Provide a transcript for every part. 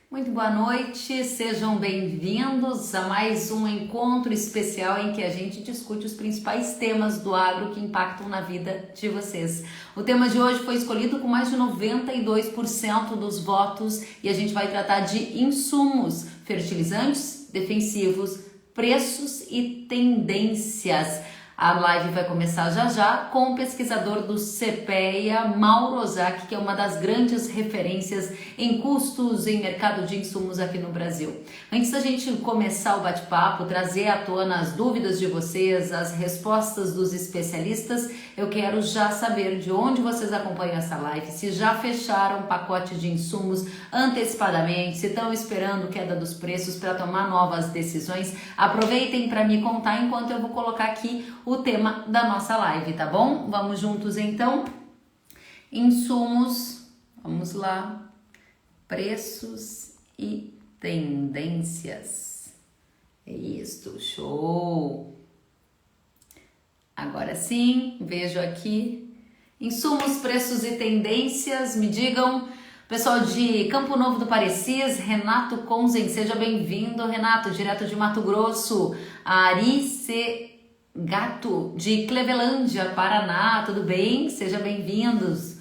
Muito boa noite, sejam bem-vindos a mais um encontro especial em que a gente discute os principais temas do agro que impactam na vida de vocês. O tema de hoje foi escolhido com mais de 92% dos votos e a gente vai tratar de insumos, fertilizantes, defensivos, preços e tendências. A live vai começar já já com o pesquisador do CPEA, Mauro Ozaki, que é uma das grandes referências em custos em mercado de insumos aqui no Brasil. Antes da gente começar o bate-papo, trazer à tona as dúvidas de vocês, as respostas dos especialistas, eu quero já saber de onde vocês acompanham essa live, se já fecharam o pacote de insumos antecipadamente, se estão esperando queda dos preços para tomar novas decisões. Aproveitem para me contar enquanto eu vou colocar aqui o tema da nossa live, tá bom? Vamos juntos então? Insumos, vamos lá, preços e tendências. É isto, show! Agora sim, vejo aqui, insumos, preços e tendências, me digam, pessoal de Campo Novo do Parecis, Renato Conzen, seja bem-vindo, Renato, direto de Mato Grosso, Arice Gato, de Clevelândia, Paraná, tudo bem? Sejam bem-vindos.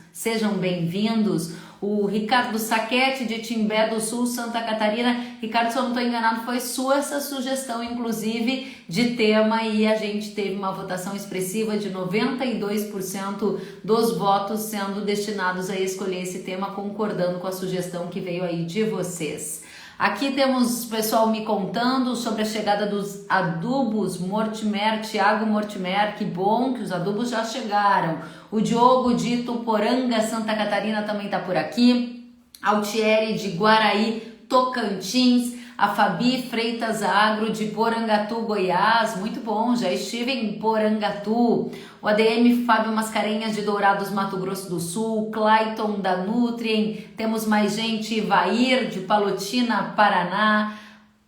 O Ricardo Saquete, de Timbé do Sul, Santa Catarina. Ricardo, se eu não estou enganado, foi sua essa sugestão, inclusive, de tema, e a gente teve uma votação expressiva de 92% dos votos sendo destinados a escolher esse tema, concordando com a sugestão que veio aí de vocês. Aqui temos o pessoal me contando sobre a chegada dos adubos Mortimer, Thiago Mortimer, que bom que os adubos já chegaram. O Diogo de Ituporanga, Santa Catarina também está por aqui. Altieri de Guaraí, Tocantins. A Fabi Freitas Agro de Porangatu, Goiás, muito bom, já estive em Porangatu. O ADM Fábio Mascarenhas de Dourados, Mato Grosso do Sul. Clayton da Nutrien, temos mais gente, Vair de Palotina, Paraná.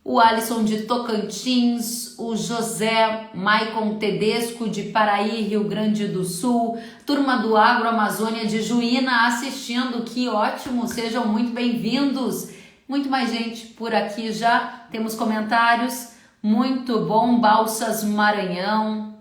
O Alisson de Tocantins, o José Maicon Tedesco de Paraí, Rio Grande do Sul. Turma do Agro Amazônia de Juína assistindo, que ótimo, sejam muito bem-vindos. Muito mais gente por aqui já, temos comentários, muito bom, Balsas Maranhão,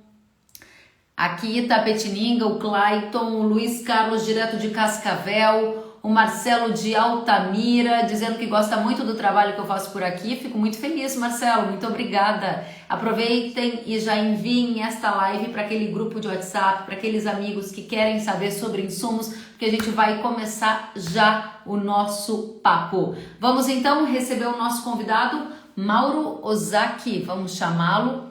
aqui Itapetininga, o Clayton, o Luiz Carlos direto de Cascavel, o Marcelo de Altamira, dizendo que gosta muito do trabalho que eu faço por aqui, fico muito feliz, Marcelo, muito obrigada. Aproveitem e já enviem esta live para aquele grupo de WhatsApp, para aqueles amigos que querem saber sobre insumos, porque a gente vai começar já o nosso papo. Vamos então receber o nosso convidado, Mauro Ozaki, vamos chamá-lo.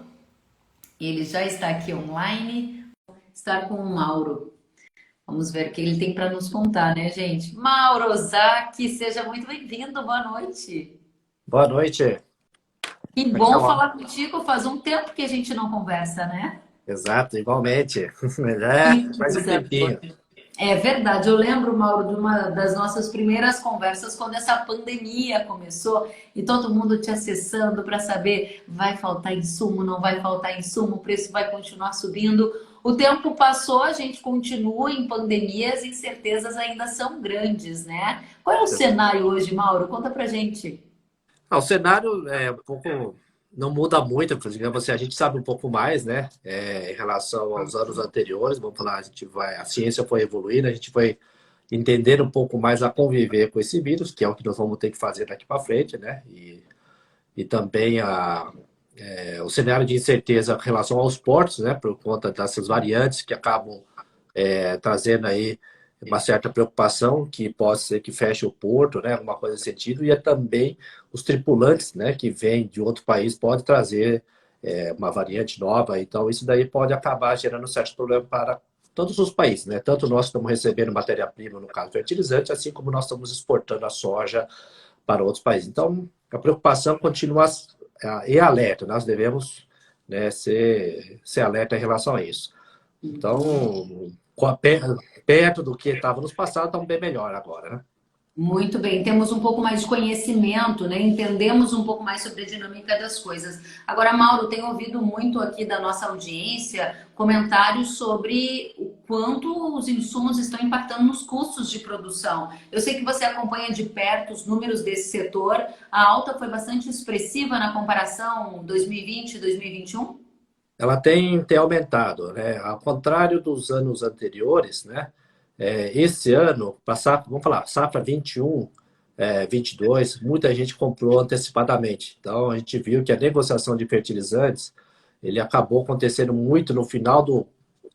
Ele já está aqui online. Estar com o Mauro. Vamos ver o que ele tem para nos contar, né, gente? Mauro Ozaki, seja muito bem-vindo, boa noite. Boa noite. Que Como é que tá? bom falar contigo, faz um tempo que a gente não conversa, né? Exato, igualmente. Que Faz um coisa boa. tempinho. É verdade, eu lembro, Mauro, de uma das nossas primeiras conversas quando essa pandemia começou e todo mundo te acessando para saber vai faltar insumo, não vai faltar insumo, o preço vai continuar subindo. O tempo passou, a gente continua em pandemia, as incertezas ainda são grandes, né? Qual é o cenário hoje, Mauro? Conta pra gente. O cenário é um pouco, não muda muito, digamos assim, a gente sabe um pouco mais, né, em relação aos anos anteriores. Vamos falar, a ciência foi evoluindo, a gente foi entender um pouco mais a conviver com esse vírus, que é o que nós vamos ter que fazer daqui para frente, né? E também o cenário de incerteza em relação aos portos, né, por conta dessas variantes que acabam trazendo aí uma certa preocupação que pode ser que feche o porto, né, alguma coisa nesse sentido, e também os tripulantes, né, que vêm de outro país pode trazer uma variante nova, então isso daí pode acabar gerando certos problemas para todos os países, né, tanto nós estamos recebendo matéria-prima, no caso fertilizante, assim como nós estamos exportando a soja para outros países. Então, a preocupação continua e alerta, nós devemos, né, ser alerta em relação a isso. Então, perto do que estava nos passados, está bem melhor agora, né? Muito bem, temos um pouco mais de conhecimento, né? Entendemos um pouco mais sobre a dinâmica das coisas. Agora, Mauro, tenho ouvido muito aqui da nossa audiência comentários sobre o quanto os insumos estão impactando nos custos de produção. Eu sei que você acompanha de perto os números desse setor. A alta foi bastante expressiva na comparação 2020 e 2021? Ela tem aumentado, né? Ao contrário dos anos anteriores, né? Esse ano, vamos falar, safra 21, 22, muita gente comprou antecipadamente. Então, a gente viu que a negociação de fertilizantes, ele acabou acontecendo muito no final do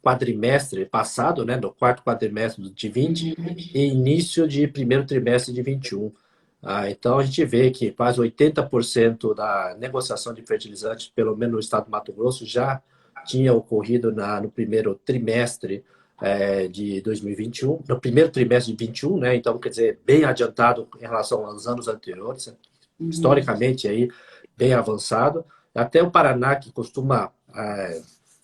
quadrimestre passado, né? No quarto quadrimestre de 20 e início de primeiro trimestre de 21. Então, a gente vê que quase 80% da negociação de fertilizantes, pelo menos no estado do Mato Grosso, já tinha ocorrido no primeiro trimestre de 2021, no primeiro trimestre de 21, né? Então, quer dizer, bem adiantado em relação aos anos anteriores, historicamente aí bem avançado. Até o Paraná, que costuma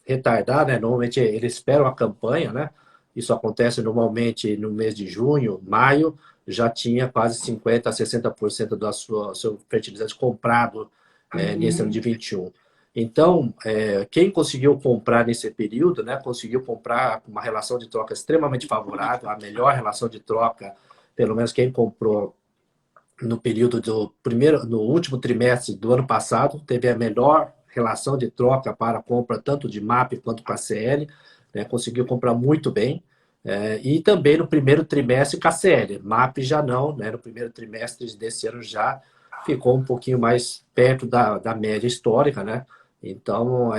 retardar, né? Normalmente eles esperam a campanha, né? Isso acontece normalmente no mês de junho, maio, já tinha quase 50% a 60% do seu fertilizante comprado nesse ano de 21. Então, quem conseguiu comprar nesse período, né, conseguiu comprar com uma relação de troca extremamente favorável, a melhor relação de troca, pelo menos quem comprou no período no último trimestre do ano passado, teve a melhor relação de troca para a compra tanto de MAP quanto com a CL, né, conseguiu comprar muito bem. E também no primeiro trimestre com a CL. MAP já não, né, no primeiro trimestre desse ano já ficou um pouquinho mais perto da média histórica, né? Então,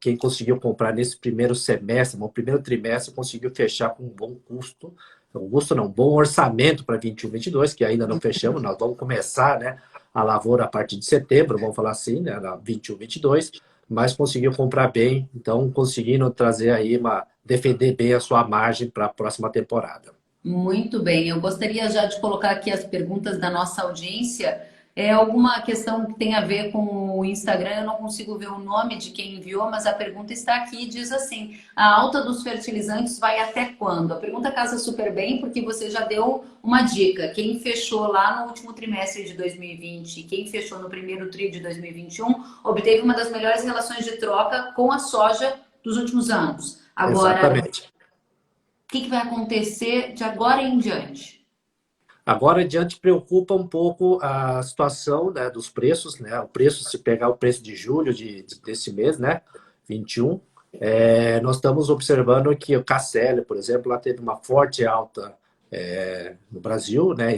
quem conseguiu comprar nesse primeiro semestre, no primeiro trimestre, conseguiu fechar com um bom custo. Um custo não, um bom orçamento para 21, 22, que ainda não fechamos. Nós vamos começar, né, a lavoura a partir de setembro, vamos falar assim, né, na 21, 22, mas conseguiu comprar bem, então conseguindo trazer aí defender bem a sua margem para a próxima temporada. Muito bem, eu gostaria já de colocar aqui as perguntas da nossa audiência. É alguma questão que tem a ver com o Instagram, eu não consigo ver o nome de quem enviou, mas a pergunta está aqui e diz assim: a alta dos fertilizantes vai até quando? A pergunta casa super bem, porque você já deu uma dica. Quem fechou lá no último trimestre de 2020 e quem fechou no primeiro tri de 2021 obteve uma das melhores relações de troca com a soja dos últimos anos. Agora, Exatamente. o que vai acontecer de agora em diante? Agora adiante preocupa um pouco a situação, né, dos preços, né? O preço, se pegar o preço de julho desse mês, né, 21, nós estamos observando que o KCL, por exemplo, lá teve uma forte alta no Brasil, né,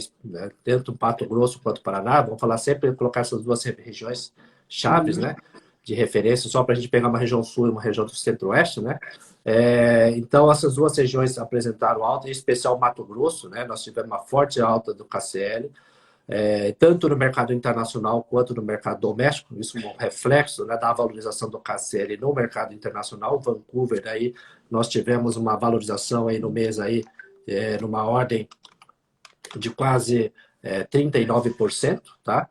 tanto do Mato Grosso quanto do Paraná. Vamos falar sempre, colocar essas duas regiões chaves, né, de referência, só para a gente pegar uma região sul e uma região do centro-oeste, né? Então, essas duas regiões apresentaram alta, em especial Mato Grosso, né? Nós tivemos uma forte alta do KCL, tanto no mercado internacional quanto no mercado doméstico. Isso é um reflexo, né, da valorização do KCL no mercado internacional. Vancouver, daí nós tivemos uma valorização aí no mês aí, numa ordem de quase 39%, tá?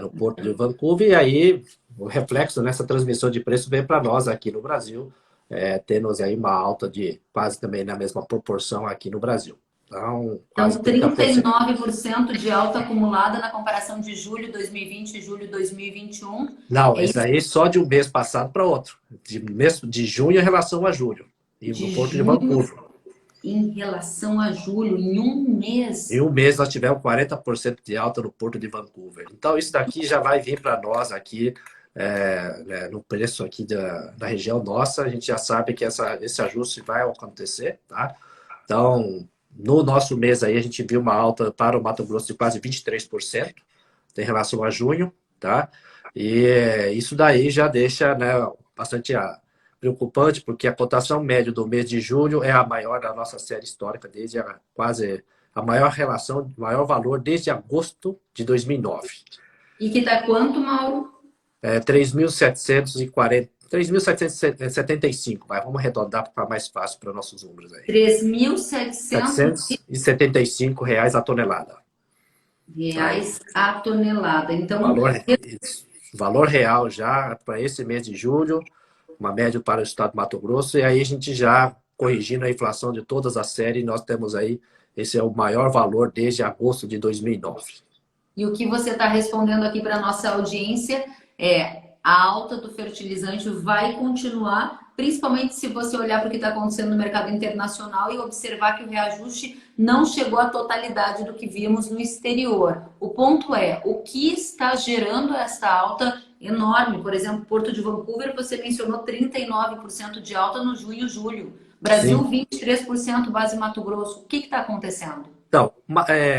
No Porto de Vancouver, e aí o reflexo nessa transmissão de preço vem para nós aqui no Brasil, temos aí uma alta de quase também na mesma proporção aqui no Brasil. Então, quase Então, 30%. 39% de alta acumulada na comparação de julho 2020 e julho 2021. Não, É isso isso aí só de um mês passado para outro. De junho em relação a julho. E no de Porto de junho Vancouver. em relação a julho, em um Em mês. um mês nós tivemos 40% de alta no Porto de Vancouver. Então isso daqui já vai vir para nós aqui, né, no preço aqui da região nossa. A gente já sabe que esse ajuste vai acontecer, tá? Então, no nosso mês aí, a gente viu uma alta para o Mato Grosso de quase 23% em relação a junho, tá? E isso daí já deixa, né, bastante preocupante, porque a cotação média do mês de julho é a maior da nossa série histórica, desde quase a maior relação, maior valor desde agosto de 2009. E que tá quanto, Mauro? 3.740, 3.775, vamos arredondar para ficar mais fácil para nossos números aí. 3.700 R$ 775 a tonelada. Tá? reais a tonelada. Então, Valor, valor real já para esse mês de julho, uma média para o estado do Mato Grosso, e aí a gente já corrigindo a inflação de todas as séries, nós temos aí Esse é o maior valor desde agosto de 2009. E o que você está respondendo aqui para a nossa audiência é: a alta do fertilizante vai continuar, principalmente se você olhar para o que está acontecendo no mercado internacional e observar que o reajuste não chegou à totalidade do que vimos no exterior. O ponto é, o que está gerando essa alta enorme? Por exemplo, Porto de Vancouver, você mencionou 39% de alta no junho e julho. Brasil, Sim. 23%, base Mato Grosso. O que está acontecendo? Então,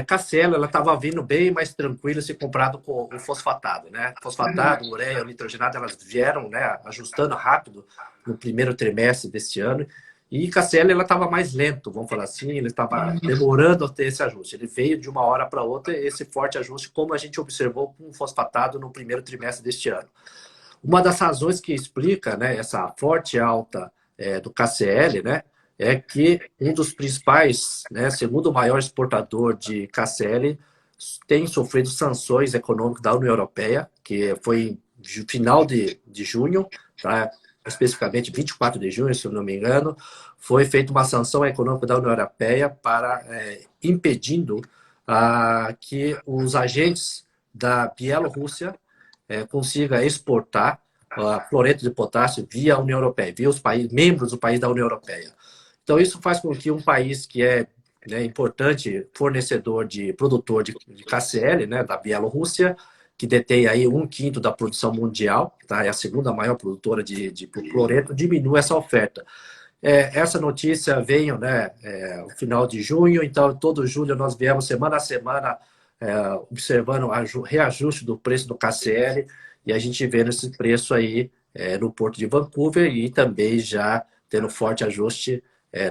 Cassiela, ela estava vindo bem mais tranquila se comparado com o fosfatado, né? Fosfatado, ureia, o nitrogenado, elas vieram, né, ajustando rápido no primeiro trimestre deste ano. E Cassiela, ela estava mais lento, vamos falar assim, ele estava demorando a ter esse ajuste. Ele veio de uma hora para outra, esse forte ajuste, como a gente observou com o fosfatado no primeiro trimestre deste ano. Uma das razões que explica, né, essa forte alta do KCl, né, é que um dos principais, né, segundo maior exportador de KCl, tem sofrido sanções econômicas da União Europeia, que foi no final de junho, tá? Especificamente 24 de junho, se eu não me engano, foi feita uma sanção econômica da União Europeia para impedindo que os agentes da Bielorrússia consiga exportar cloreto de potássio via União Europeia, via os países membros do país da União Europeia. Então, isso faz com que um país que é, né, importante fornecedor de produtor de KCl, né, da Bielorrússia, que detém aí 1/5 da produção mundial, tá? É a segunda maior produtora de cloreto, diminui essa oferta. Essa notícia veio, né, no final de junho, então todo julho nós viemos semana a semana observando o reajuste do preço do KCl e a gente vê esse preço aí no Porto de Vancouver e também já tendo forte ajuste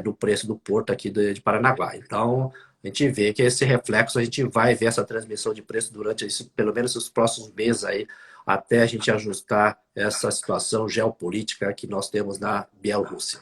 do preço do porto aqui de Paranaguá. Então, a gente vê que esse reflexo, a gente vai ver essa transmissão de preço durante pelo menos os próximos meses aí, até a gente ajustar essa situação geopolítica que nós temos na Bielorrússia.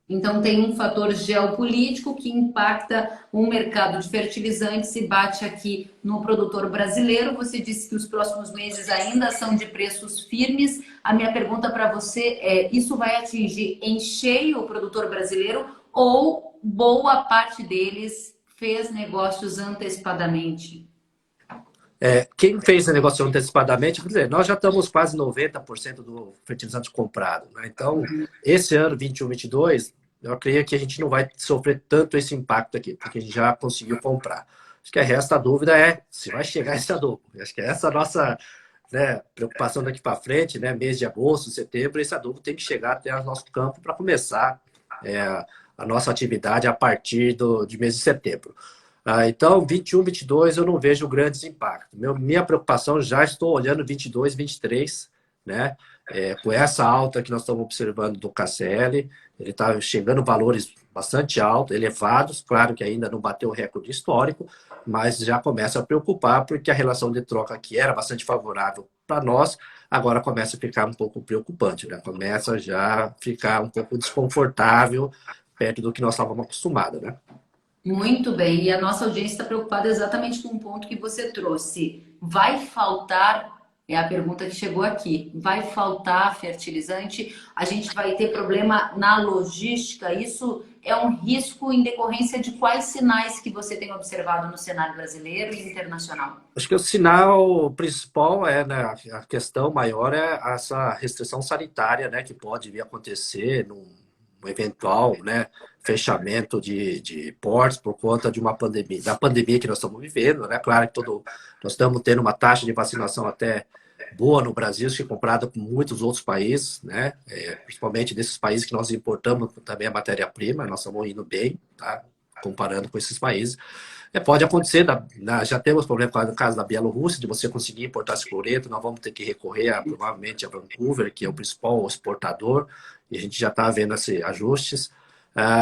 Então, tem um fator geopolítico que impacta o mercado de fertilizantes e bate aqui no produtor brasileiro. Você disse que os próximos meses ainda são de preços firmes. A minha pergunta para você é: isso vai atingir em cheio o produtor brasileiro ou boa parte deles fez negócios antecipadamente? Quem fez o negócio antecipadamente, quer dizer, nós já estamos quase 90% do fertilizante comprado, né? Então, esse ano, 21, 22, eu creio que a gente não vai sofrer tanto esse impacto aqui, porque a gente já conseguiu comprar. Acho que a resta dúvida é se vai chegar esse adubo. Acho que essa é a nossa, né, preocupação daqui para frente, né? Mês de agosto, setembro, esse adubo tem que chegar até o nosso campo para começar a nossa atividade a partir de mês de setembro. Então, 21, 22, eu não vejo grandes impactos. Minha preocupação, já estou olhando 22, 23, né? Com essa alta que nós estamos observando do KCl, ele está chegando a valores bastante altos, elevados, claro que ainda não bateu o recorde histórico, mas já começa a preocupar, porque a relação de troca que era bastante favorável para nós, agora começa a ficar um pouco preocupante, né? Começa já a ficar um pouco desconfortável perto do que nós estávamos acostumados, né? Muito bem, e a nossa audiência está preocupada exatamente com o ponto que você trouxe. Vai faltar, é a pergunta que chegou aqui, vai faltar fertilizante? A gente vai ter problema na logística? Isso é um risco em decorrência de quais sinais que você tem observado no cenário brasileiro e internacional? Acho que o sinal principal né, a questão maior é essa restrição sanitária, né, que pode vir a acontecer num eventual, né, fechamento de portos por conta de uma pandemia, da pandemia que nós estamos vivendo, né? Claro que nós estamos tendo uma taxa de vacinação até boa no Brasil, que é comparada com muitos outros países, né? Principalmente desses países que nós importamos também a matéria-prima, nós estamos indo bem, tá? Comparando com esses países. Pode acontecer, já temos problema no caso da Bielorrússia, de você conseguir importar esse cloreto, nós vamos ter que recorrer provavelmente a Vancouver, que é o principal exportador, e a gente já está vendo esses ajustes.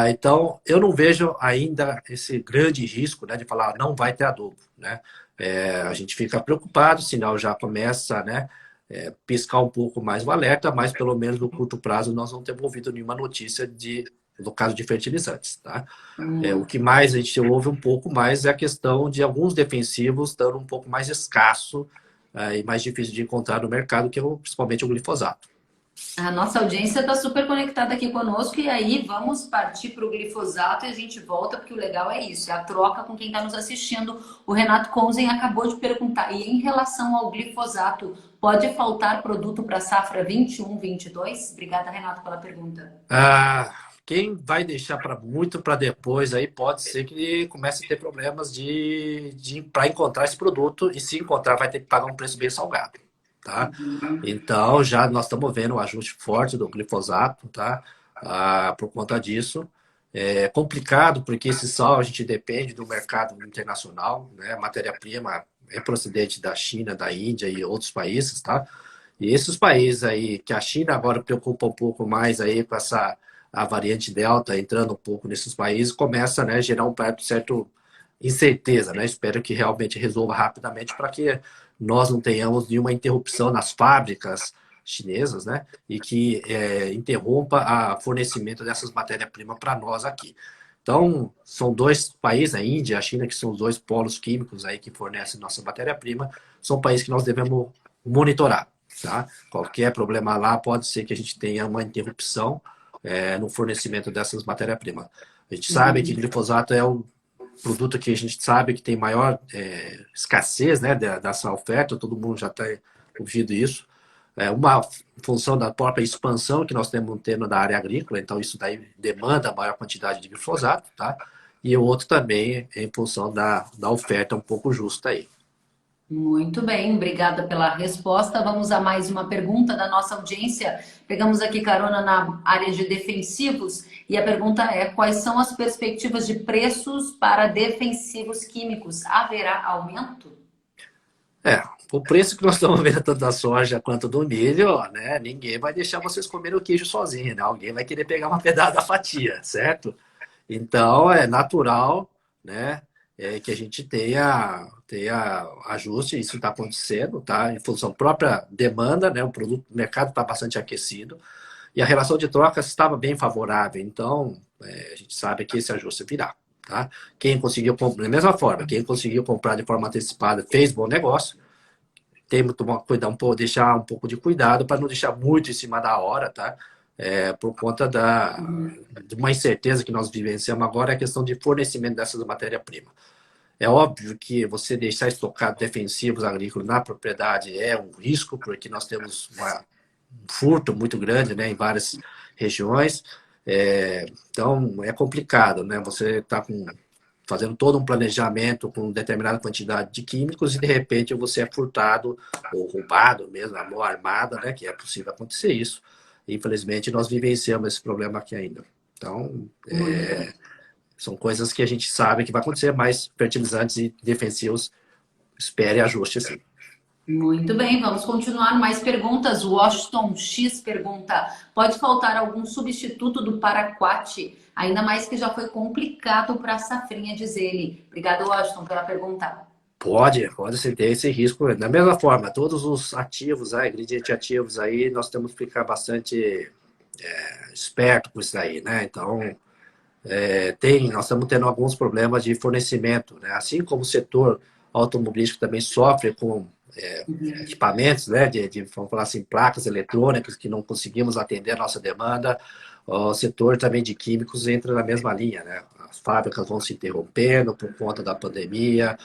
Então, eu não vejo ainda esse grande risco, né, de falar não vai ter adubo, né? A gente fica preocupado, o sinal já começa, né, piscar um pouco mais o alerta, mas pelo menos no curto prazo nós não temos ouvido nenhuma notícia no caso de fertilizantes, tá? O que mais a gente ouve um pouco mais é a questão de alguns defensivos estando um pouco mais escasso e mais difícil de encontrar no mercado, que é principalmente o glifosato. A nossa audiência está super conectada aqui conosco e aí vamos partir para o glifosato e a gente volta, porque o legal é isso, é a troca com quem está nos assistindo. O Renato Konzen acabou de perguntar, e em relação ao glifosato, pode faltar produto para a safra 21-22? Obrigada, Renato, pela pergunta. Quem vai deixar muito para depois aí pode ser que comece a ter problemas para encontrar esse produto, e se encontrar vai ter que pagar um preço bem salgado, tá? Então já nós estamos vendo um ajuste forte do glifosato, tá? Por conta disso. É complicado porque esse sal a gente depende do mercado internacional, né? A matéria-prima é procedente da China, da Índia e outros países, tá? E esses países aí, que a China agora preocupa um pouco mais aí com a variante Delta entrando um pouco nesses países, começa, né, a gerar um certo incerteza, né? Espero que realmente resolva rapidamente para que nós não tenhamos nenhuma interrupção nas fábricas chinesas, né? E que interrompa o fornecimento dessas matérias-primas para nós aqui. Então, são dois países, a Índia e a China, que são os dois polos químicos aí que fornecem nossa matéria-prima, são países que nós devemos monitorar, tá? Qualquer problema lá pode ser que a gente tenha uma interrupção no fornecimento dessas matérias-primas. A gente sabe que glifosato é o produto que a gente sabe que tem maior escassez, né, dessa oferta, todo mundo já está ouvindo isso. É uma função da própria expansão que nós temos tendo da área agrícola, então isso daí demanda maior quantidade de glifosato, tá? E o outro também é em função da oferta um pouco justa aí. Muito bem, obrigada pela resposta. Vamos a mais uma pergunta da nossa audiência. Pegamos aqui carona na área de defensivos e a pergunta é: quais são as perspectivas de preços para defensivos químicos? Haverá aumento? O preço que nós estamos vendo tanto da soja quanto do milho, né? Ninguém vai deixar vocês comerem o queijo sozinho, né? Alguém vai querer pegar uma pedaço da fatia, certo? Então é natural, né? Que a gente tenha ajuste, isso está acontecendo, tá? Em função da própria demanda, né? O mercado está bastante aquecido e a relação de trocas estava bem favorável. Então, a gente sabe que esse ajuste virá, tá? Quem conseguiu comprar, da mesma forma, quem conseguiu comprar de forma antecipada fez bom negócio. Tem que tomar cuidado, deixar um pouco de cuidado para não deixar muito em cima da hora, tá? Por conta de uma incerteza que nós vivenciamos agora, é a questão de fornecimento dessas matérias-primas. É óbvio que você deixar estocado defensivos agrícolas na propriedade é um risco, porque nós temos um furto muito grande, né, em várias regiões. Então, é complicado, né? Você está fazendo todo um planejamento com determinada quantidade de químicos e, de repente, você é furtado ou roubado mesmo, a mão armada, né? Que é possível acontecer isso. Infelizmente, nós vivenciamos esse problema aqui ainda. Então, são coisas que a gente sabe que vai acontecer, mas fertilizantes e defensivos, espere ajuste, sim. Muito bem, vamos continuar. Mais perguntas. O Washington X pergunta: pode faltar algum substituto do paraquat? Ainda mais que já foi complicado para a safrinha, diz ele. Obrigada, Washington, pela pergunta. Pode ser ter esse risco. Da mesma forma, todos os ativos, ingredientes ativos aí, nós temos que ficar bastante esperto com isso aí, né? Então, nós estamos tendo alguns problemas de fornecimento, né? Assim como o setor automobilístico também sofre com equipamentos, né? Vamos falar assim, placas eletrônicas que não conseguimos atender a nossa demanda. O setor também de químicos entra na mesma linha, né? As fábricas vão se interrompendo por conta da pandemia,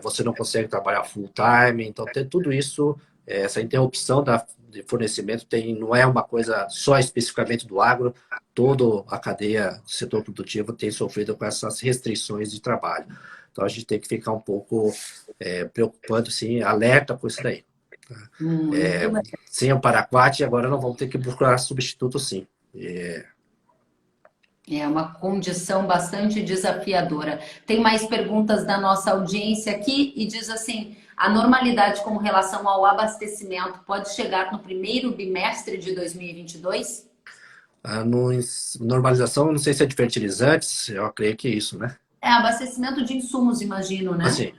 você não consegue trabalhar full time, então tem tudo isso, essa interrupção de fornecimento não é uma coisa só especificamente do agro, toda a cadeia do setor produtivo tem sofrido com essas restrições de trabalho. Então a gente tem que ficar um pouco preocupado, sim, alerta com isso daí. Sem o paraquat, agora não vamos ter que procurar substituto, sim. É uma condição bastante desafiadora. Tem mais perguntas da nossa audiência aqui e diz assim: a normalidade com relação ao abastecimento pode chegar no primeiro bimestre de 2022? Normalização, não sei se é de fertilizantes, eu creio que é isso, né? É abastecimento de insumos, imagino, né? Assim,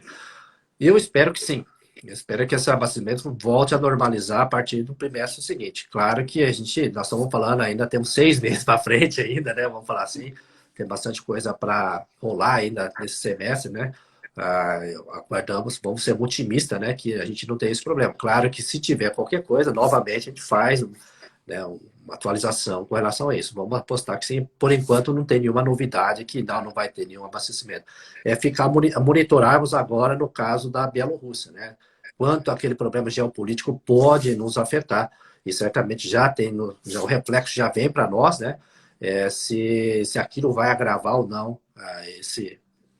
eu espero que sim. Eu espero que esse abastecimento volte a normalizar a partir do trimestre seguinte. Claro que nós estamos falando ainda, temos 6 meses para frente ainda, né? Vamos falar assim, tem bastante coisa para rolar ainda nesse semestre, né? Aguardamos, vamos ser otimistas, né? Que a gente não tem esse problema. Claro que se tiver qualquer coisa, novamente a gente faz né, uma atualização com relação a isso. Vamos apostar que sim, por enquanto não tem nenhuma novidade, que não vai ter nenhum abastecimento. É ficar monitorarmos agora no caso da Bielorrússia, né? Quanto aquele problema geopolítico pode nos afetar, e certamente já tem, já, o reflexo já vem para nós, né? Se aquilo vai agravar ou não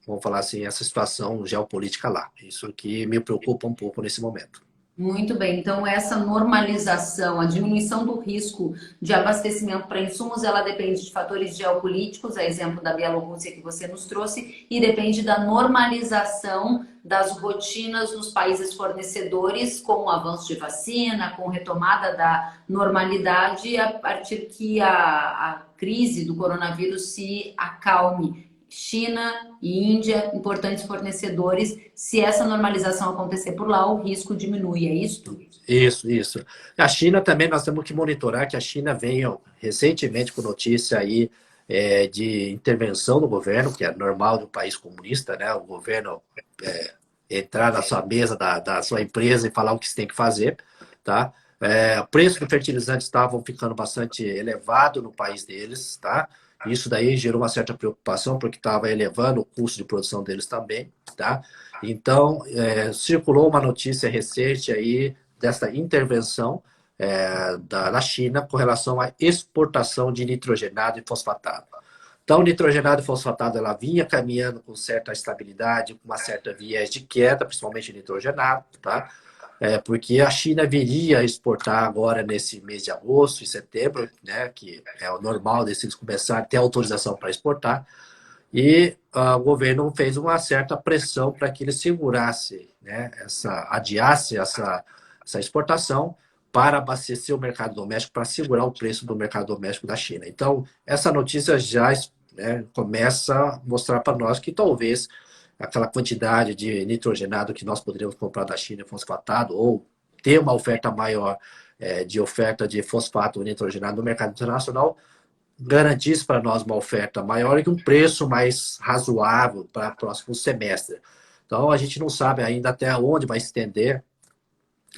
vamos falar assim, essa situação geopolítica lá. Isso que me preocupa um pouco nesse momento. Muito bem, então essa normalização, a diminuição do risco de abastecimento para insumos, ela depende de fatores geopolíticos, a exemplo da Bielorrússia que você nos trouxe, e depende da normalização das rotinas nos países fornecedores, com o avanço de vacina, com retomada da normalidade, a partir que a crise do coronavírus se acalme. China e Índia, importantes fornecedores. Se essa normalização acontecer por lá, o risco diminui, é isso? Isso. A China também, nós temos que monitorar que a China veio recentemente com notícia aí de intervenção do governo, que é normal do país comunista, né? O governo entrar na sua mesa da sua empresa e falar o que você tem que fazer, tá? O preço dos fertilizantes estavam ficando bastante elevado no país deles, tá? Isso daí gerou uma certa preocupação, porque estava elevando o custo de produção deles também, tá? Então, circulou uma notícia recente aí dessa intervenção da China com relação à exportação de nitrogenado e fosfatado. Então, o nitrogenado e fosfatado, ela vinha caminhando com certa estabilidade, com uma certa viés de queda, principalmente nitrogenado, tá? Porque a China viria a exportar agora nesse mês de agosto e setembro, né, que é o normal deles começarem a ter autorização para exportar, e o governo fez uma certa pressão para que ele segurasse, né, adiasse essa exportação para abastecer o mercado doméstico, para segurar o preço do mercado doméstico da China. Então, essa notícia já, né, começa a mostrar para nós que talvez aquela quantidade de nitrogenado que nós poderíamos comprar da China fosfatado, ou ter uma oferta maior de oferta de fosfato ou nitrogenado no mercado internacional, garantisse para nós uma oferta maior e um preço mais razoável para o próximo semestre. Então, a gente não sabe ainda até onde vai estender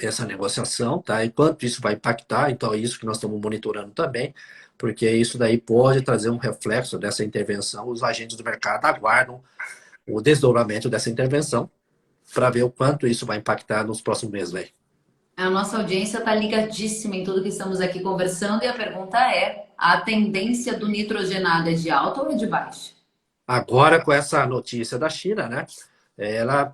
essa negociação, tá? E quanto isso vai impactar, então é isso que nós estamos monitorando também, porque isso daí pode trazer um reflexo dessa intervenção. Os agentes do mercado aguardam o desdobramento dessa intervenção para ver o quanto isso vai impactar nos próximos meses. Aí. A nossa audiência está ligadíssima em tudo que estamos aqui conversando e a pergunta é: a tendência do nitrogenado é de alta ou é de baixa? Agora, com essa notícia da China, né? Ela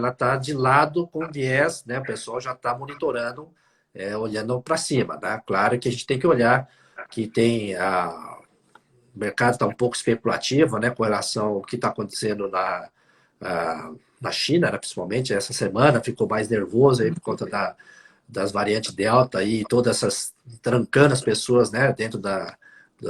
está de lado com viés, né? O pessoal já está monitorando, olhando para cima, né? Claro que a gente tem que olhar que o mercado está um pouco especulativo, né, com relação ao que está acontecendo na China, né, principalmente essa semana, ficou mais nervoso aí por conta das variantes Delta e todas essas trancando as pessoas, né, dentro das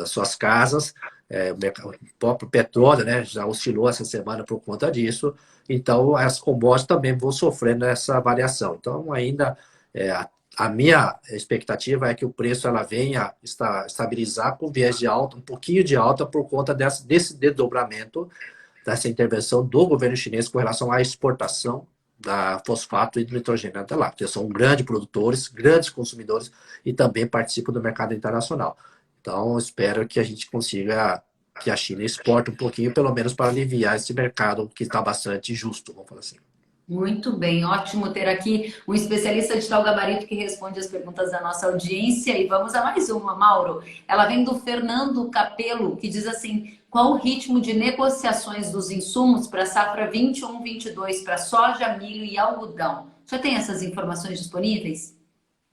suas casas. O próprio petróleo, né, já oscilou essa semana por conta disso. Então, as commodities também vão sofrendo essa variação. Então, ainda a minha expectativa é que o preço ela venha estabilizar com viés de alta, um pouquinho de alta por conta desse desdobramento, dessa intervenção do governo chinês com relação à exportação da fosfato e do nitrogênio até lá, porque são grandes produtores, grandes consumidores e também participam do mercado internacional. Então, espero que a gente consiga que a China exporte um pouquinho, pelo menos para aliviar esse mercado que está bastante justo, vamos falar assim. Muito bem, ótimo ter aqui um especialista de tal gabarito que responde as perguntas da nossa audiência. E vamos a mais uma, Mauro. Ela vem do Fernando Capelo, que diz assim: qual o ritmo de negociações dos insumos para a safra 21-22 para soja, milho e algodão? Já tem essas informações disponíveis?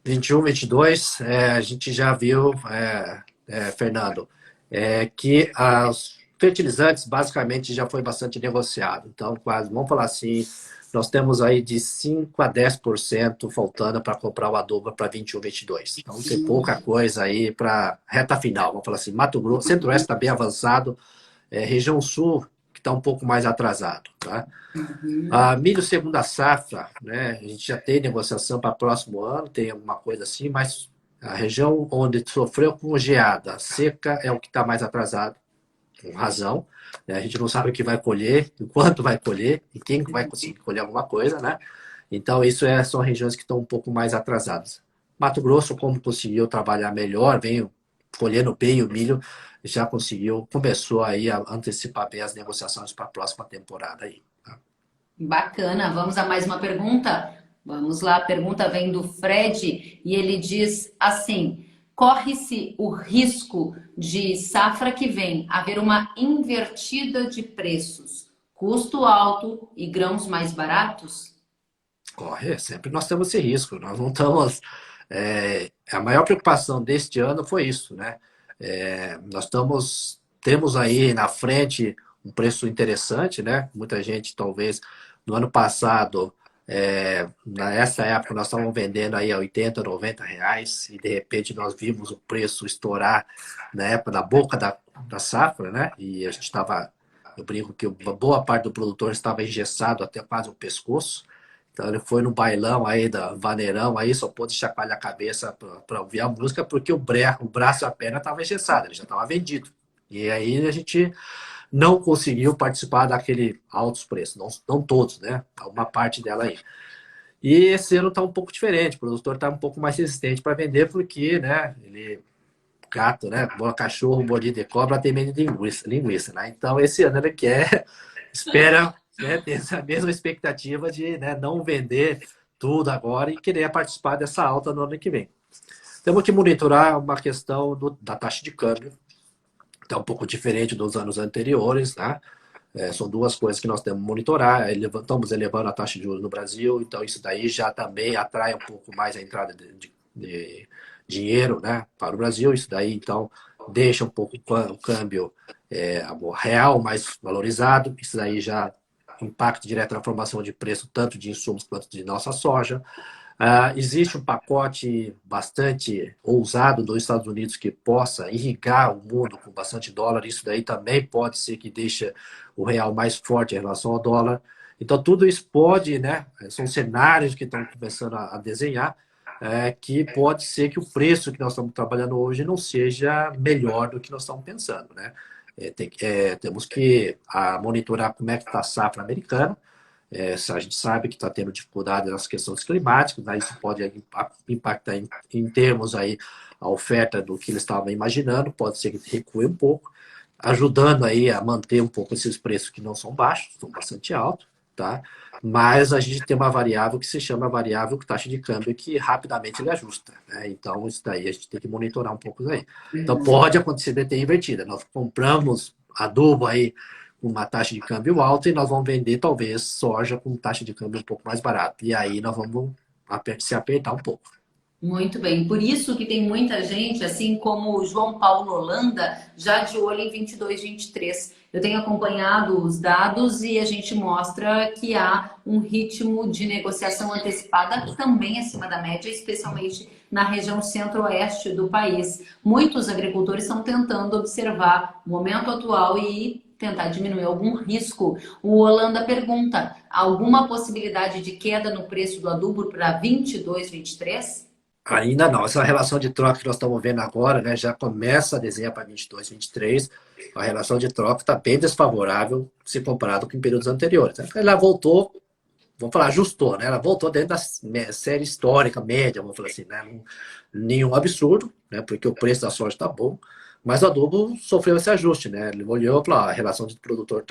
21-22, a gente já viu, Fernando, que os fertilizantes basicamente já foi bastante negociado. Então, quase, vamos falar assim, nós temos aí de 5 a 10% faltando para comprar o adubo para 21-22. Então, tem pouca coisa aí para reta final. Vamos falar assim, Mato Grosso, Centro-Oeste está bem avançado, região Sul que está um pouco mais atrasado. Tá? Milho segunda safra, né? A gente já tem negociação para o próximo ano, tem alguma coisa assim, mas a região onde sofreu com geada seca é o que está mais atrasado, com razão. A gente não sabe o que vai colher, o quanto vai colher e quem vai conseguir colher alguma coisa, né? Então, isso são regiões que estão um pouco mais atrasadas. Mato Grosso, como conseguiu trabalhar melhor, veio colhendo bem o milho, já conseguiu, começou aí a antecipar bem as negociações para a próxima temporada aí. Tá? Bacana. Vamos a mais uma pergunta? Vamos lá, a pergunta vem do Fred e ele diz assim: corre-se o risco de safra que vem haver uma invertida de preços, custo alto e grãos mais baratos? Corre, sempre nós temos esse risco. Nós não estamos. A maior preocupação deste ano foi isso, né? Nós temos aí na frente um preço interessante, né? Muita gente, talvez, no ano passado, nessa época, nós estávamos vendendo aí a 80, R$ 90, e de repente nós vimos o preço estourar na época da boca da safra, né? E a gente estava, eu brinco que uma boa parte do produtor estava engessado até quase o pescoço. Então ele foi no bailão aí, da vaneirão, aí só pôde chacoalhar a cabeça para ouvir a música, porque o braço e a perna estavam engessados, ele já estava vendido. E aí a gente não conseguiu participar daquele altos preços, não, não todos, né? Uma parte dela aí. E esse ano está um pouco diferente, o produtor está um pouco mais resistente para vender, porque, né, gato, né, boa cachorro, mordido de cobra, tem medo de linguiça, né? Então esse ano ele espera, né, ter essa mesma expectativa de, né, não vender tudo agora e querer participar dessa alta no ano que vem. Temos que monitorar uma questão da taxa de câmbio, que é um pouco diferente dos anos anteriores, né? São duas coisas que nós temos que monitorar. Estamos elevando a taxa de juros no Brasil, então isso daí já também atrai um pouco mais a entrada de dinheiro, né, para o Brasil. Isso daí, então, deixa um pouco o câmbio real mais valorizado. Isso daí já impacta direto na formação de preço, tanto de insumos quanto de nossa soja. Existe um pacote bastante ousado dos Estados Unidos que possa irrigar o mundo com bastante dólar. Isso daí também pode ser que deixe o real mais forte em relação ao dólar. Então, tudo isso pode, né? São cenários que estão começando a desenhar, que pode ser que o preço que nós estamos trabalhando hoje não seja melhor do que nós estamos pensando, né? Temos que monitorar como é que está a safra americana. A gente sabe que está tendo dificuldade nas questões climáticas, né? Isso pode impactar em termos aí a oferta do que eles estavam imaginando, pode ser que recue um pouco, ajudando aí a manter um pouco esses preços que não são baixos, são bastante altos, tá? Mas a gente tem uma variável que se chama variável taxa de câmbio, que rapidamente ele ajusta, né? Então isso daí a gente tem que monitorar um pouco isso aí. Então pode acontecer de ter invertida. Nós compramos adubo aí com uma taxa de câmbio alta e nós vamos vender talvez soja com taxa de câmbio um pouco mais barata. E aí nós vamos se apertar um pouco. Muito bem, por isso que tem muita gente, assim como o João Paulo Holanda, já de olho em 22, 23. Eu tenho acompanhado os dados e a gente mostra que há um ritmo de negociação antecipada também acima da média, especialmente na região centro-oeste do país. Muitos agricultores estão tentando observar o momento atual e tentar diminuir algum risco. O Holanda pergunta: alguma possibilidade de queda no preço do adubo para 22, 23? Ainda não. Essa relação de troca que nós estamos vendo agora, né, já começa a desenhar para 22, 23. A relação de troca está bem desfavorável se comparado com períodos anteriores. Ela voltou, vamos falar, ajustou, né? Ela voltou dentro da série histórica, média, vamos falar assim, né? Nenhum absurdo, né? Porque o preço da soja está bom, mas o adubo sofreu esse ajuste, né? Ele olhou e falou: a relação de produtor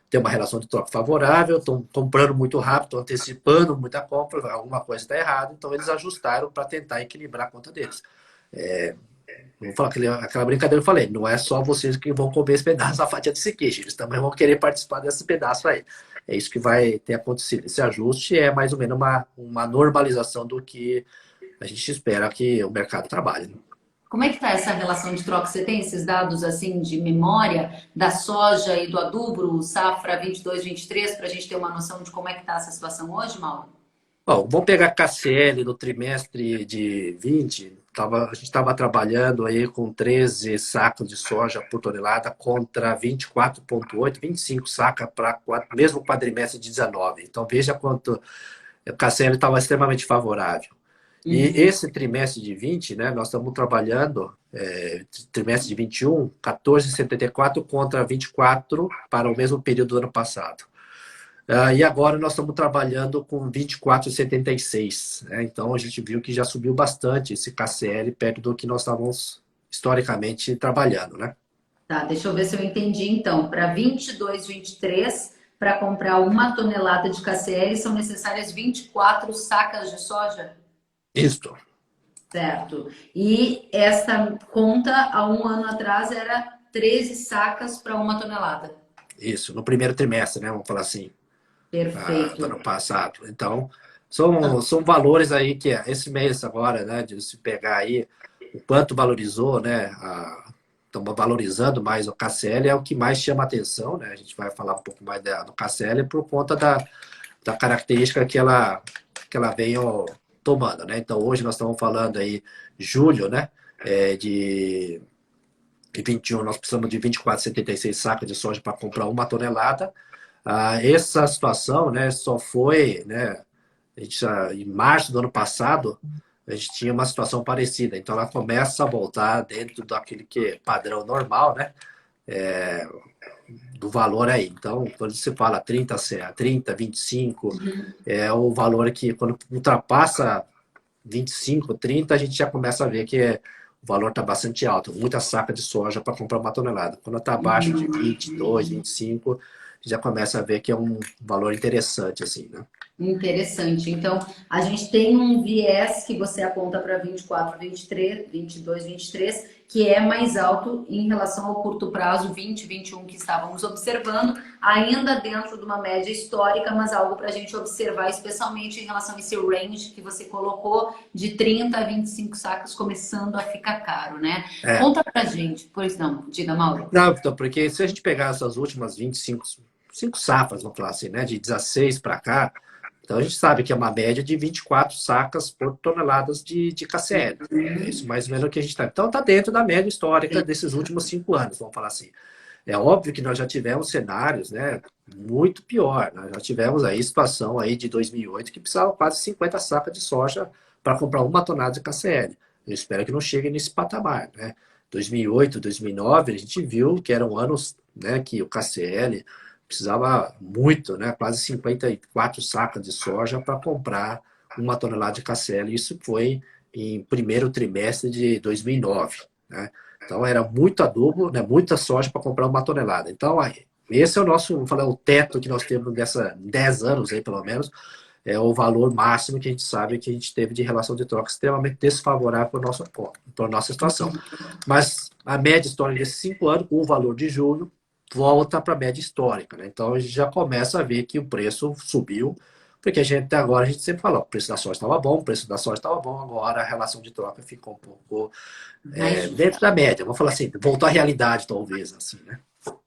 tem uma relação de troca favorável, estão comprando muito rápido, estão antecipando muita compra, alguma coisa está errada, então eles ajustaram para tentar equilibrar a conta deles. Vou falar aquela brincadeira que eu falei, não é só vocês que vão comer esse pedaço da fatia de sequeijo, eles também vão querer participar desse pedaço aí. É isso que vai ter acontecido. Esse ajuste é mais ou menos uma normalização do que a gente espera que o mercado trabalhe. Né? Como é que está essa relação de troca? Você tem esses dados assim de memória da soja e do adubo, safra 22, 23, para a gente ter uma noção de como é que está essa situação hoje, Mauro? Bom, vamos pegar a KCL no trimestre de 20. A gente estava trabalhando aí com 13 sacos de soja por tonelada contra 24,8, 25 sacas para mesmo quadrimestre de 19. Então veja quanto o KCL estava extremamente favorável. E esse trimestre de 20, né, nós estamos trabalhando, trimestre de 21, 14,74 contra 24 para o mesmo período do ano passado. E agora nós estamos trabalhando com 24,76, né? Então a gente viu que já subiu bastante esse KCL perto do que nós estávamos historicamente trabalhando, né? Tá, deixa eu ver se eu entendi então. Para 22, 23, para comprar 1 tonelada de KCL, são necessárias 24 sacas de soja? Isso, Certo. E esta conta, há 1 ano atrás, era 13 sacas para 1 tonelada. isso, no primeiro trimestre, né? Vamos falar assim, do ano Perfeito. passado. Então, são valores aí que esse mês agora, né? De se pegar aí o quanto valorizou, né? Estamos valorizando mais o KCL, é o que mais chama atenção, né? A gente vai falar um pouco mais do KCL por conta da característica que ela veio tomando, né? Então, hoje nós estamos falando aí, julho, né? De 21, nós precisamos de 24,76 sacas de soja para comprar 1 tonelada. Essa situação, né, só foi, né, em março do ano passado, a gente tinha uma situação parecida. Então, ela começa a voltar dentro daquele que é padrão normal, né? Do valor aí. Então, quando você fala 30, 30, 25, é o valor que, quando ultrapassa 25, 30, a gente já começa a ver que o valor está bastante alto. Muita saca de soja para comprar 1 tonelada. Quando está abaixo de 22, 25, já começa a ver que é um valor interessante, assim, né? Interessante. Então, a gente tem um viés que você aponta para 24, 23, 22, 23, que é mais alto em relação ao curto prazo 20, 21 que estávamos observando, ainda dentro de uma média histórica, mas algo para a gente observar, especialmente em relação a esse range que você colocou de 30 a 25 sacos começando a ficar caro, né? É. Conta pra gente, pois não, diga, Mauro. Não, então, porque se a gente pegar essas últimas 25, 5 safras, vamos falar assim, né, de 16 para cá, então a gente sabe que é uma média de 24 sacas por toneladas de KCl. É isso mais ou menos o que a gente está. Então está dentro da média histórica desses últimos 5 anos, vamos falar assim. É óbvio que nós já tivemos cenários, né, muito pior. Nós já tivemos aí situação aí de 2008 que precisava quase 50 sacas de soja para comprar 1 tonelada de KCl. Eu espero que não chegue nesse patamar, né? 2008, 2009, a gente viu que eram anos, né, que o KCl precisava muito, né, quase 54 sacas de soja para comprar 1 tonelada de KCl. Isso foi em primeiro trimestre de 2009, né? Então era muito adubo, né, muita soja para comprar 1 tonelada. Então aí, esse é o nosso, vamos falar, o teto que nós temos dessa 10 anos aí, pelo menos, é o valor máximo que a gente sabe que a gente teve de relação de troca extremamente desfavorável para a nossa situação. Mas a média histórica desses 5 anos, com o valor de julho, volta para a média histórica, né? Então a gente já começa a ver que o preço subiu, porque a gente até agora a gente sempre falou, o preço da soja estava bom, o preço da soja estava bom, agora a relação de troca ficou um pouco Mais dentro da média. Vamos falar assim, voltou à realidade talvez, assim, né?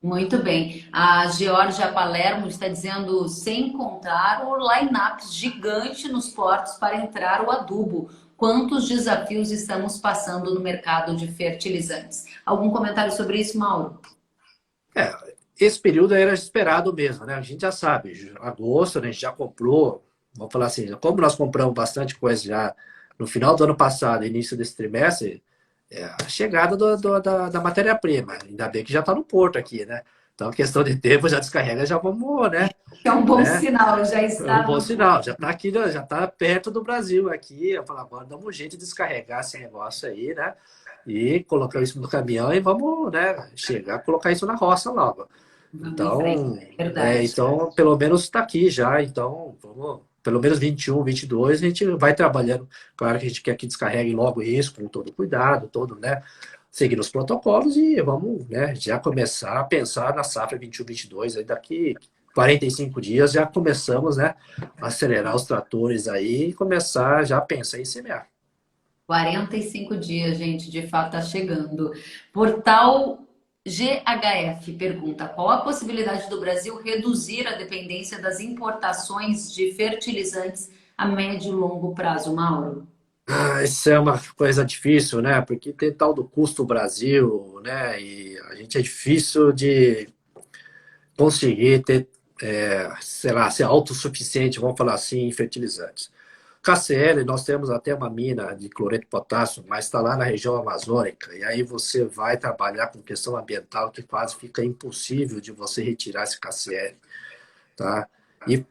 Muito bem. A Georgia Palermo está dizendo, sem contar o line-up gigante nos portos para entrar o adubo. Quantos desafios estamos passando no mercado de fertilizantes? Algum comentário sobre isso, Mauro? É, esse período era esperado mesmo, né? A gente já sabe, agosto, né, a gente já comprou, vamos falar assim, como nós compramos bastante coisa já no final do ano passado, início desse trimestre, a chegada da matéria-prima. Ainda bem que já está no porto aqui, né? Então, questão de tempo, já descarrega, já vamos, né? É um bom né? sinal, já É um está bom no sinal, porto. já está aqui, né? Já está perto do Brasil aqui. Eu falo, agora dá um jeito de descarregar esse negócio aí, né? E colocar isso no caminhão e vamos, né? Chegar, colocar isso na roça logo. Vamos em frente, Então, verdade. então pelo menos está aqui já. Então, vamos, pelo menos 21, 22, a gente vai trabalhando. Claro que a gente quer que descarregue logo isso, com todo cuidado, todo, né? Seguindo os protocolos e vamos, né, já começar a pensar na safra 21, 22. Aí daqui 45 dias já começamos, né, a acelerar os tratores aí e começar já a pensar em semear. 45 dias, gente, de fato está chegando. Portal GHF pergunta: qual a possibilidade do Brasil reduzir a dependência das importações de fertilizantes a médio e longo prazo, Mauro? Isso é uma coisa difícil, né? Porque tem tal do custo Brasil, né? E a gente é difícil de conseguir ter, sei lá, ser autossuficiente, vamos falar assim, em fertilizantes. KCl, nós temos até uma mina de cloreto de potássio, mas está lá na região amazônica, e aí você vai trabalhar com questão ambiental que quase fica impossível de você retirar esse KCl, tá? E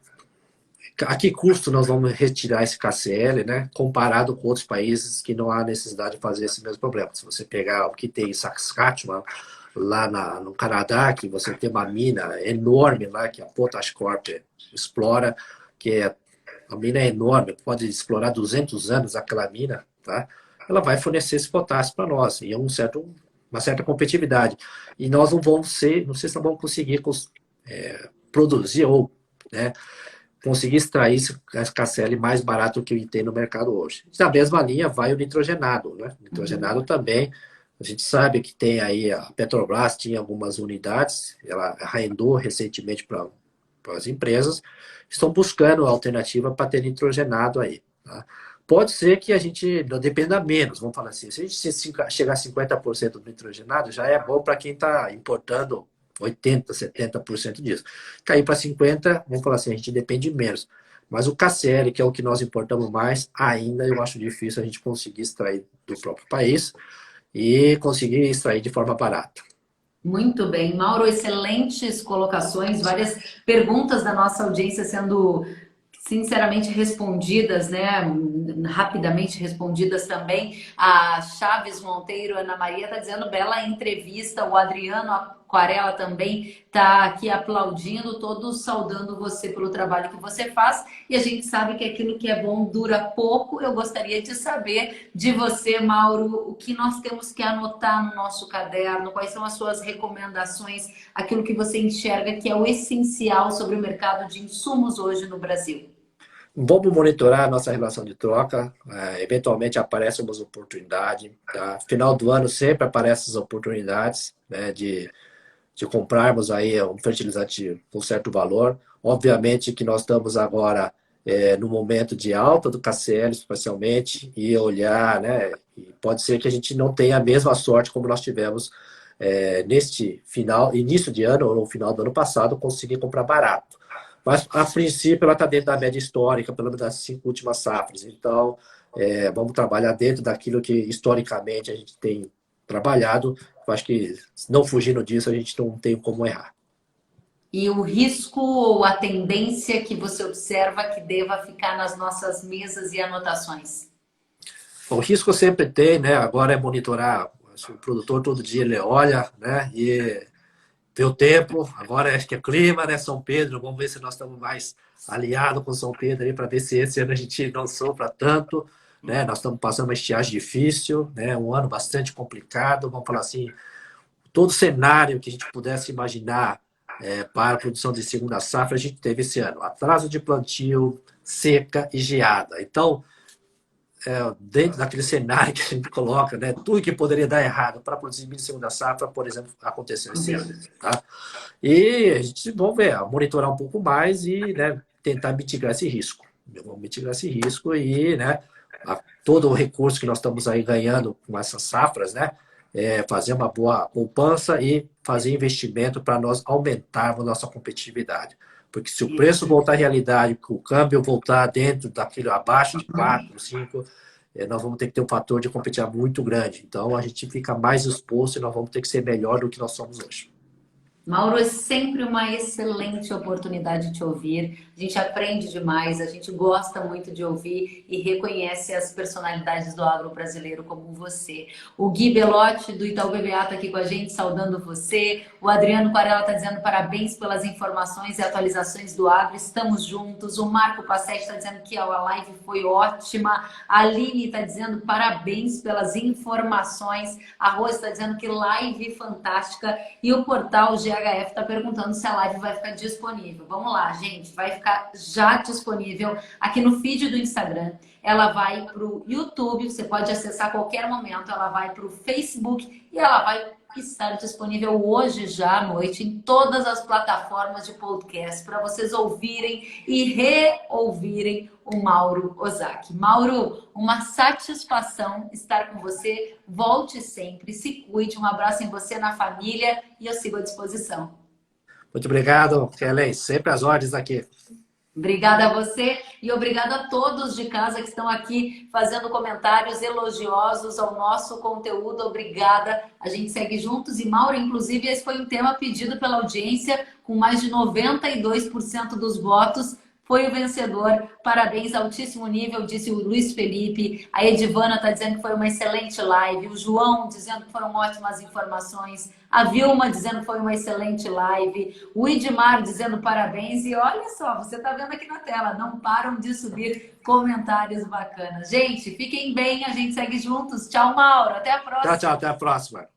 a que custo nós vamos retirar esse KCl, né? Comparado com outros países que não há necessidade de fazer esse mesmo problema. Se você pegar o que tem em Saskatchewan, lá no Canadá, que você tem uma mina enorme lá, que a Potash Corp explora, que a mina é enorme, pode explorar 200 anos aquela mina, tá? Ela vai fornecer esse potássio para nós, e é uma certa competitividade. E nós não sei se nós vamos conseguir produzir ou, né, conseguir extrair esse KCl mais barato do que tem no mercado hoje. Na mesma linha vai o nitrogenado, né? O nitrogenado também, a gente sabe que tem aí, a Petrobras tinha algumas unidades, ela arrendou recentemente para as empresas, estão buscando alternativa para ter nitrogenado aí. Tá? Pode ser que a gente não dependa menos, vamos falar assim, se a gente chegar a 50% do nitrogenado, já é bom para quem está importando 80%, 70% disso. Cair para 50%, vamos falar assim, a gente depende menos. Mas o KCl, que é o que nós importamos mais, ainda eu acho difícil a gente conseguir extrair do próprio país e conseguir extrair de forma barata. Muito bem, Mauro, excelentes colocações, várias perguntas da nossa audiência sendo sinceramente respondidas, né? Rapidamente respondidas também. A Chaves Monteiro, Ana Maria está dizendo bela entrevista. O Adriano Aquarela também está aqui aplaudindo, todos saudando você pelo trabalho que você faz. E a gente sabe que aquilo que é bom dura pouco. Eu gostaria de saber de você, Mauro, o que nós temos que anotar no nosso caderno, quais são as suas recomendações, aquilo que você enxerga que é o essencial sobre o mercado de insumos hoje no Brasil. Vamos monitorar a nossa relação de troca. Eventualmente aparecem umas oportunidades. Tá? Final do ano sempre aparecem as oportunidades, né, de comprarmos aí um fertilizante com certo valor. Obviamente que nós estamos agora no momento de alta do KCl, especialmente, e olhar, né? E pode ser que a gente não tenha a mesma sorte como nós tivemos neste início de ano ou no final do ano passado, conseguir comprar barato. Mas, a princípio, ela está dentro da média histórica, pelo menos das 5 últimas safras. Então, vamos trabalhar dentro daquilo que, historicamente, a gente tem trabalhado. Eu acho que, não fugindo disso, a gente não tem como errar. E o risco ou a tendência que você observa que deva ficar nas nossas mesas e anotações? O risco sempre tem, né? Agora é monitorar. O produtor, todo dia, ele olha, né? E vê o tempo. Agora acho que é clima, né? São Pedro. Vamos ver se nós estamos mais alinhados com São Pedro aí, para ver se esse ano a gente não sofra tanto. Né? Nós estamos passando uma estiagem difícil, né? Um ano bastante complicado. Vamos falar assim, todo cenário que a gente pudesse imaginar para a produção de segunda safra, a gente teve esse ano. Atraso de plantio, seca e geada. Então, dentro daquele cenário que a gente coloca, né, tudo que poderia dar errado para produzir milho de segunda safra, por exemplo, aconteceu esse ano. Tá? E a gente, vamos ver, monitorar um pouco mais e, né, tentar mitigar esse risco. Vamos mitigar esse risco e, né, todo o recurso que nós estamos aí ganhando com essas safras, né, fazer uma boa poupança e fazer investimento para nós aumentarmos nossa competitividade. Porque se o preço voltar à realidade, o câmbio voltar dentro daquilo abaixo de 4, 5, nós vamos ter que ter um fator de competir muito grande. Então a gente fica mais exposto e nós vamos ter que ser melhor do que nós somos hoje. Mauro, é sempre uma excelente oportunidade de te ouvir. A gente aprende demais, a gente gosta muito de ouvir e reconhece as personalidades do agro brasileiro como você. O Gui Belotti, do Itaú BBA, está aqui com a gente, saudando você. O Adriano Quarela está dizendo parabéns pelas informações e atualizações do agro. Estamos juntos. O Marco Passetti está dizendo que a live foi ótima. A Aline está dizendo parabéns pelas informações. A Rose está dizendo que live fantástica. E o portal GHF está perguntando se a live vai ficar disponível. Vamos lá, gente. Vai ficar já disponível aqui no feed do Instagram. Ela vai para o YouTube, você pode acessar a qualquer momento. Ela vai para o Facebook e ela vai estar disponível hoje já à noite em todas as plataformas de podcast para vocês ouvirem e reouvirem o Mauro Ozaki. Mauro, uma satisfação estar com você. Volte sempre, se cuide. Um abraço em você, na família, e eu sigo à disposição. Muito obrigado, Kellen. Sempre às ordens aqui. Obrigada a você e obrigada a todos de casa que estão aqui fazendo comentários elogiosos ao nosso conteúdo. Obrigada. A gente segue juntos. E, Mauro, inclusive, esse foi um tema pedido pela audiência, com mais de 92% dos votos. Foi o vencedor. Parabéns, altíssimo nível, disse o Luiz Felipe. A Edivana está dizendo que foi uma excelente live. O João dizendo que foram ótimas informações. A Vilma dizendo que foi uma excelente live. O Idmar dizendo parabéns. E olha só, você está vendo aqui na tela, não param de subir comentários bacanas. Gente, fiquem bem, a gente segue juntos. Tchau, Mauro. Até a Tchau, tchau, próxima. até a próxima.